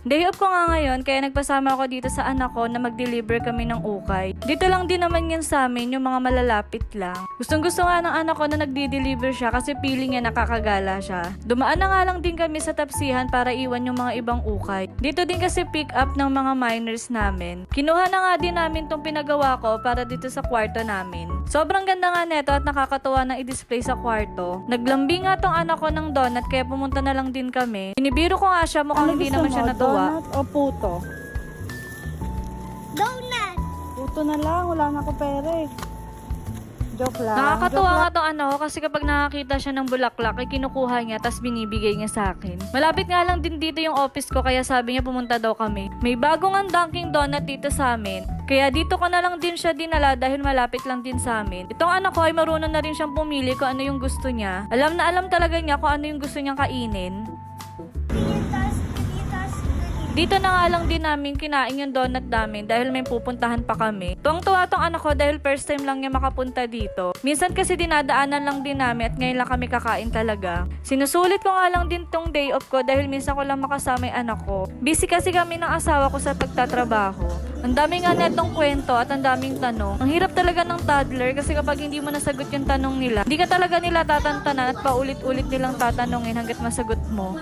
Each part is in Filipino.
Day off ko nga ngayon, kaya nagpasama ako dito sa anak ko na mag-deliver kami ng ukay. Dito lang din naman yan sa amin, yung mga malalapit lang. Gustong gusto nga ng anak ko na nagdi-deliver siya kasi feeling niya nakakagala siya. Dumaan na nga lang din kami sa tapsihan para iwan yung mga ibang ukay. Dito din kasi pick up ng mga minors namin. Kinuha na nga din namin tong pinagawa ko para dito sa kwarto namin. Sobrang ganda nga neto at nakakatuwa na i-display sa kwarto. Naglambing nga tong anak ko ng donut kaya pumunta na lang din kami. Binibiro ko nga siya, mukhang hindi naman siya natuwa. Donut o puto? Donut! Puto na lang, wala na ako pera eh. Joke lang. Nakakatuwa nga tong ano kasi kapag nakakita siya ng bulaklak ay kinukuha niya tas binibigay niya sa akin. Malapit nga lang din dito yung office ko kaya sabi niya pumunta daw kami. May bagong ang Dunkin Donut dito sa amin. Kaya dito ko na lang din siya dinala dahil malapit lang din sa amin. Itong anak ko ay marunong na rin siyang pumili kung ano yung gusto niya. Alam na alam talaga niya kung ano yung gusto niyang kainin. Dito na nga lang din namin kinain yung donut namin dahil may pupuntahan pa kami. Tuwang-tuwa tong anak ko dahil first time lang niya makapunta dito. Minsan kasi dinadaanan lang din namin at ngayon lang kami kakain talaga. Sinusulit ko nga lang din tong day off ko dahil minsan ko lang makasama yung anak ko. Busy kasi kami ng asawa ko sa pagtatrabaho. Ang dami nga netong kwento at ang daming tanong. Ang hirap talaga ng toddler kasi kapag hindi mo nasagot yung tanong nila, hindi ka talaga nila tatantanan at paulit-ulit nilang tatanungin hanggat masagot mo.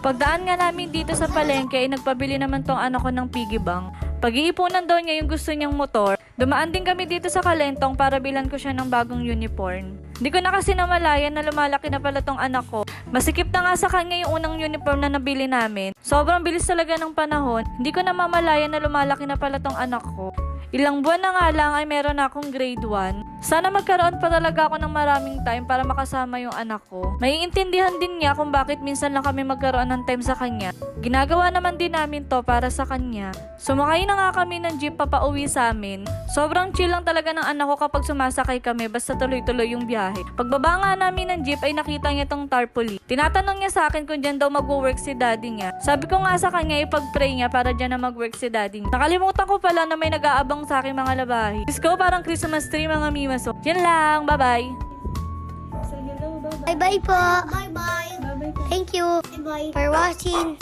Pagdaan nga namin dito sa palengke ay nagpabili naman tong anak ko ng piggy bank. Pag-iipunan daw niya yung gusto niyang motor. Dumaan din kami dito sa Kalentong para bilan ko siya ng bagong uniform. Hindi ko na kasi namalayan na lumalaki na pala tong anak ko. Masikip na nga sa kanya yung unang uniform na nabili namin. Sobrang bilis talaga ng panahon. Hindi ko na mamalayan na lumalaki na pala tong anak ko. Ilang buwan na nga lang ay meron na akong grade 1. Sana magkaroon pa talaga ako ng maraming time para makasama yung anak ko. Maiintindihan din niya kung bakit minsan lang kami magkaroon ng time sa kanya. Ginagawa naman din namin to para sa kanya. Sumakay na nga kami ng jeep papauwi sa amin. Sobrang chill lang talaga ng anak ko kapag sumasakay kami basta tuloy-tuloy yung biyahe. Pagbaba nga namin ng jeep ay nakita niya tong tarpaulin. Tinatanong niya sa akin kung dyan daw mag-work si daddy niya. Sabi ko nga sa kanya ipag-pray niya para dyan na mag-work si daddy niya. Nakalimutan ko pala na may nag-aabang sa akin mga labahi. Let's go, parang Christmas tree mga mimaso. Yan lang, bye-bye. Say hello, bye-bye. Bye-bye po. Bye-bye. Bye-bye. Thank you for watching.